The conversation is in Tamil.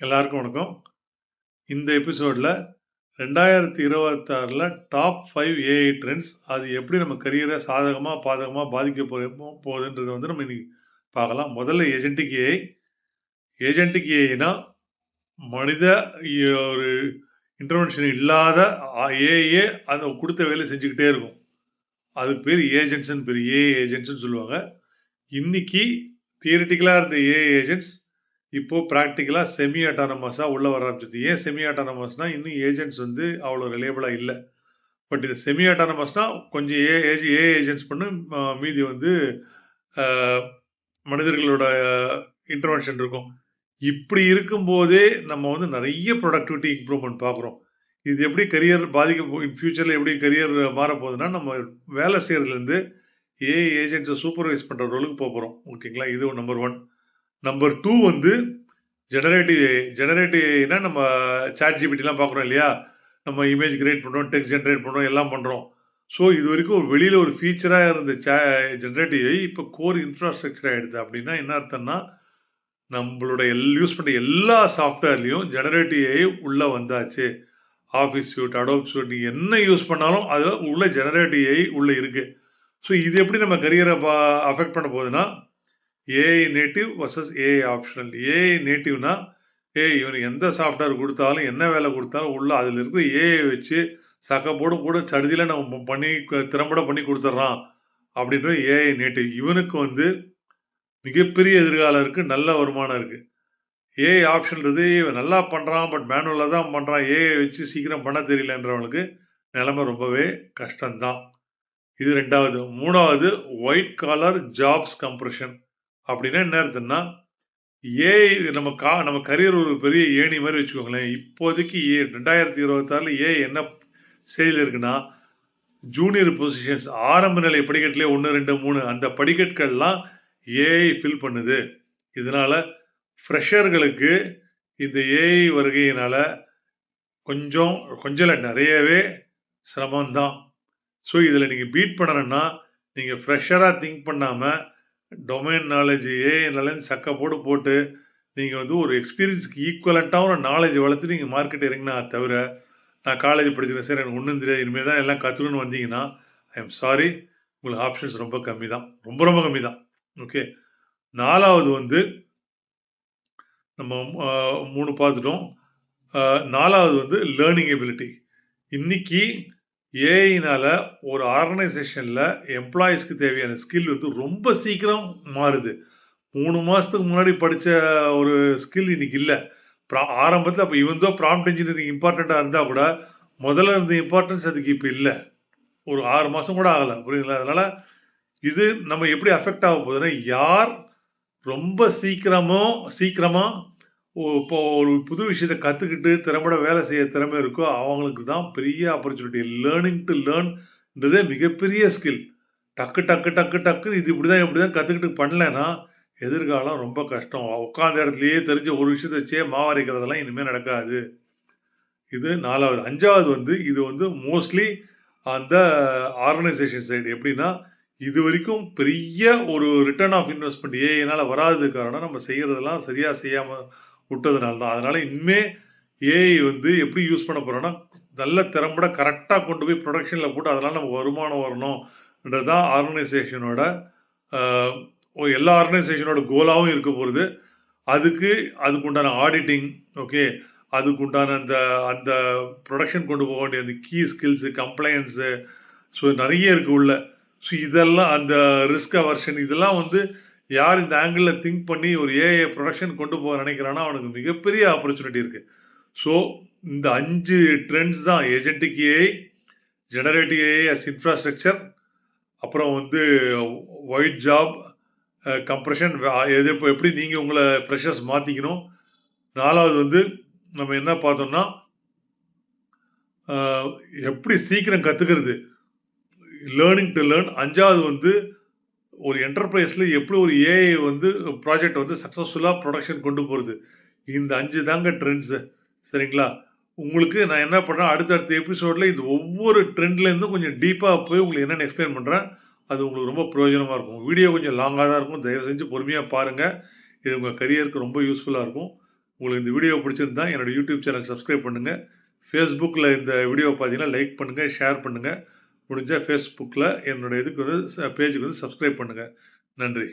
எல்லாருக்கும் வணக்கம். இந்த எபிசோட்ல 2026ல டாப் 5 ஏஐ ட்ரெண்ட்ஸ் அது எப்படி நம்ம கரியரை சாதகமா, பாதகமா பாதிக்க போகுதுன்றத வந்து நம்ம இன்னைக்கு பார்க்கலாம். முதல்ல ஏஜென்டிக் ஏஐ. ஏஜென்டிக் ஏஐனா மனித ஒரு இன்டர்வென்ஷன் இல்லாத ஏஐயே அதை கொடுத்த வேலை செஞ்சுக்கிட்டே இருக்கும். அதுக்கு பேர் ஏஜென்ட்ஸ்ன்னு பேர். ஏஐ ஏஜென்ட்ஸ்ன்னு சொல்லுவாங்க. இன்னைக்கு தியரிட்டிக்கலா இருந்த ஏஐ ஏஜென்ட்ஸ் இப்போ ப்ராக்டிக்கலா செமி ஆட்டானமஸா உள்ள வர ஆரம்பிச்சது. ஏன் செமி ஆட்டானமஸ்னா இன்னும் ஏஜென்ட்ஸ் வந்து அவ்வளோ ரிலையபிளா இல்லை. பட் இது செமி ஆட்டானமஸ்னா கொஞ்சம் ஏஐ ஏஜென்ட்ஸ் பண்ணு, மீதி வந்து மனிதர்களோட இன்டர்வென்ஷன் இருக்கும். இப்படி இருக்கும்போதே நம்ம வந்து நிறைய ப்ரொடக்டிவிட்டி இம்ப்ரூவ்மெண்ட் பார்க்குறோம். இது எப்படி கரியர் இன் ஃபியூச்சரில் எப்படி கரியர் மாறப்போகுதுன்னா, நம்ம வேலை செய்யறதுலேருந்து ஏஐ ஏஜென்ட்ஸை சூப்பர்வைஸ் பண்ணுற ரோலுக்கு போகிறோம். ஓகேங்களா? இது நம்பர் 1. நம்பர் 2 வந்து ஜெனரேட்டிவ் ஏஐ. ஜெனரேட்டிவ் ஏஐனா நம்ம சாட் ஜிபிடிலாம் பார்க்குறோம் இல்லையா? நம்ம இமேஜ் கிரியேட் பண்ணுறோம், டெக்ஸ்ட் ஜென்ரேட் பண்ணுறோம், எல்லாம் பண்ணுறோம். ஸோ இது வரைக்கும் வெளியில் ஒரு ஃபீச்சராக இருந்த ஜெனரேட்டிவ் ஏஐ இப்போ கோர் இன்ஃப்ராஸ்ட்ரக்சர் ஆகிடுது. அப்படின்னா என்ன அர்த்தம்னா, நம்மளோட யூஸ் பண்ணுற எல்லா சாஃப்ட்வேர்லேயும் ஜெனரேட்டிவ் ஏஐ உள்ளே வந்தாச்சு. ஆஃபீஸ் ஸ்யூட், அடோப் ஸ்யூட், நீங்கள் என்ன யூஸ் பண்ணாலும் அதில் உள்ள ஜெனரேட்டிவ் ஏஐ உள்ளே இருக்குது. ஸோ இது எப்படி நம்ம கரியரை அஃபெக்ட் பண்ண போகுதுன்னா, AI native versus AI optional. AI நேட்டிவ்னா இவனுக்கு எந்த சாஃப்ட்வேர் கொடுத்தாலும் என்ன வேலை கொடுத்தாலும் உள்ள அதில் இருக்கிற ஏஐ வச்சு சக்கப்போடு கூட சடுதியில் நம்ம பண்ணி திறம்பட பண்ணி கொடுத்துட்றான் அப்படின்ற ஏஐ நேட்டிவ். இவனுக்கு வந்து மிகப்பெரிய எதிர்காலம் இருக்குது, நல்ல வருமானம் இருக்குது. ஏஐ ஆப்ஷன்றது இவன் நல்லா பண்ணுறான், பட் மேனுவலாக தான் பண்ணுறான், ஏஐ வச்சு சீக்கிரம் பண்ண தெரியலன்றவனுக்கு நிலைமை ரொம்பவே கஷ்டம்தான். இது 2வது. 3வது ஒயிட் காலர் ஜாப்ஸ் கம்ப்ரெஷன். அப்படின்னா என்ன அர்த்தம்னா, ஏஐ நம்ம கரியர் ஒரு பெரிய ஏணி மாதிரி வச்சுக்கோங்களேன். இப்போதைக்கு 2026ல ஏஐ என்ன ஸ்டேஜில் இருக்குன்னா, ஜூனியர் பொசிஷன்ஸ், ஆரம்ப நிலை படிக்கட்டிலே 1, 2, 3 அந்த படிக்கட்டுகள்லாம் ஏஐ ஃபில் பண்ணுது. இதனால ஃப்ரெஷர்களுக்கு இந்த ஏஐ வருகையினால கொஞ்சம் நிறையவே சிரமம்தான். ஸோ இதில் நீங்கள் பீட் பண்ணணும்னா, நீங்கள் ஃப்ரெஷராக திங்க் பண்ணாமல் டொமைன் நாலேஜ் ஏஐ நாலேஜ் சக்கப்போடு போட்டு நீங்கள் வந்து ஒரு எக்ஸ்பீரியன்ஸ்க்கு ஈக்குவலண்ட்டாக ஒரு நாலேஜ் வளர்த்து நீங்கள் மார்க்கெட் இறங்கினா தவிர, நான் காலேஜ் படிச்சிருக்கேன் சார், எனக்கு ஒன்றும் தெரியாது, இனிமேல் தான் எல்லாம் கற்றுக்கணும்னு வந்தீங்கன்னா, ஐ எம் சாரி, உங்களுக்கு ஆப்ஷன்ஸ் ரொம்ப கம்மி தான், ரொம்ப ரொம்ப கம்மி தான். ஓகே. 4வது வந்து நம்ம 3 பார்த்துட்டோம். 4வது வந்து லேர்னிங் எபிலிட்டி. இன்னைக்கு ஏஐனால ஒரு ஆர்கனைசேஷன்ல எம்ப்ளாயிஸ்க்கு தேவையான ஸ்கில் வந்து ரொம்ப சீக்கிரம் மாறுது. 3 மாசத்துக்கு முன்னாடி படிச்ச ஒரு ஸ்கில் இன்னைக்கு இல்லை. ஆரம்பத்தில் அப்போ இவன் தான் ப்ராம்ப்ட் இன்ஜினியரிங் இம்பார்ட்டண்ட்டாக இருந்தால் கூட முதல்ல இருந்த இம்பார்ட்டன்ஸ் அதுக்கு இப்போ இல்லை. ஒரு 6 மாதம் கூட ஆகலை. புரியுங்களா? அதனால இது நம்ம எப்படி அஃபெக்ட் ஆக போகுதுன்னா, யார் ரொம்ப சீக்கிரமா இப்போ ஒரு புது விஷயத்தை கற்றுக்கிட்டு திறம்பட வேலை செய்ய திறமை இருக்கோ அவங்களுக்கு தான் பெரிய ஆப்பர்ச்சுனிட்டி. லேர்னிங் டு லேர்ன்ன்றதே மிகப்பெரிய ஸ்கில். டக்கு இது இப்படிதான் கற்றுக்கிட்டு பண்ணலைன்னா எதிர்காலம் ரொம்ப கஷ்டம். உட்காந்த இடத்துலயே தெரிஞ்ச ஒரு விஷயத்தை வச்சே மாவரைக்கிறதெல்லாம் இனிமேல் நடக்காது. இது 4வது. 5வது வந்து இது வந்து மோஸ்ட்லி அந்த ஆர்கனைசேஷன் சைடு. எப்படின்னா, இது வரைக்கும் பெரிய ஒரு ரிட்டர்ன் ஆஃப் இன்வெஸ்ட்மெண்ட் ஏஐனால வராதது காரணம் நம்ம செய்யறதெல்லாம் சரியா செய்யாம விட்டதுனால தான். அதனால இனிமே ஏஐ வந்து எப்படி யூஸ் பண்ண போறோம்னா, நல்ல திறம்பட கரெக்டாக கொண்டு போய் ப்ரொடக்ஷன்ல போட்டு அதனால நமக்கு வருமானம் வரணும்ன்றதுதான் ஆர்கனைசேஷனோட எல்லா ஆர்கனைசேஷனோட கோலாகவும் இருக்க போகிறது. அதுக்கு உண்டான ஆடிட்டிங், ஓகே, அதுக்கு உண்டான அந்த ப்ரொடக்ஷன் கொண்டு போக வேண்டிய அந்த கீ ஸ்கில்ஸு, கம்ப்ளைன்ஸு, ஸோ நிறைய இருக்கு உள்ள. ஸோ இதெல்லாம் அந்த ரிஸ்க் அவர்ஷன், இதெல்லாம் வந்து யார் இந்த ஆங்கிளில் திங்க் பண்ணி ஒரு ஏஐ ப்ரொடக்ஷன் கொண்டு போக நினைக்கிறான்னா அவனுக்கு மிகப்பெரிய ஆப்பர்ச்சுனிட்டி இருக்குது. ஸோ இந்த 5 ட்ரெண்ட்ஸ் தான் agentic AI, generative AI as infrastructure, அப்புறம் வந்து ஒயிட் ஜாப் கம்ப்ரெஷன், எப்படி நீங்கள் உங்களை ஃப்ரெஷர்ஸ் மாற்றிக்கணும். 4வது வந்து நம்ம என்ன பார்த்தோம்னா, எப்படி சீக்கிரம் கற்றுக்கிறது, லேர்னிங் டு லேர்ன். 5வது வந்து ஒரு என்டர்பிரைஸில் எப்படி ஒரு ஏஐ வந்து ப்ராஜெக்ட் வந்து சக்ஸஸ்ஃபுல்லாக ப்ரொடக்ஷன் கொண்டு போகிறது. இந்த 5 தாங்க ட்ரெண்ட்ஸு. சரிங்களா? உங்களுக்கு நான் என்ன பண்ணுறேன், அடுத்தடுத்த எபிசோடில் இந்த ஒவ்வொரு ட்ரெண்ட்லேருந்தும் கொஞ்சம் டீப்பாக போய் உங்களுக்கு என்னென்னு எக்ஸ்பிளைன் பண்ணுறேன். அது உங்களுக்கு ரொம்ப பிரயோஜனமாக இருக்கும். வீடியோ கொஞ்சம் லாங்காக தான் இருக்கும், தயவு செஞ்சு பொறுமையாக பாருங்கள். இது உங்கள் கரியருக்கு ரொம்ப யூஸ்ஃபுல்லாக இருக்கும். உங்களுக்கு இந்த வீடியோ பிடிச்சிருந்தா என்னோட யூடியூப் சேனல் சப்ஸ்கிரைப் பண்ணுங்கள். ஃபேஸ்புக்கில் இந்த வீடியோ பார்த்தீங்கன்னா லைக் பண்ணுங்கள், ஷேர் பண்ணுங்கள். முடிஞ்சால் ஃபேஸ்புக்கில் என்னோட இதுக்கு வந்து பேஜுக்கு வந்து சப்ஸ்கிரைப் பண்ணுங்கள். நன்றி.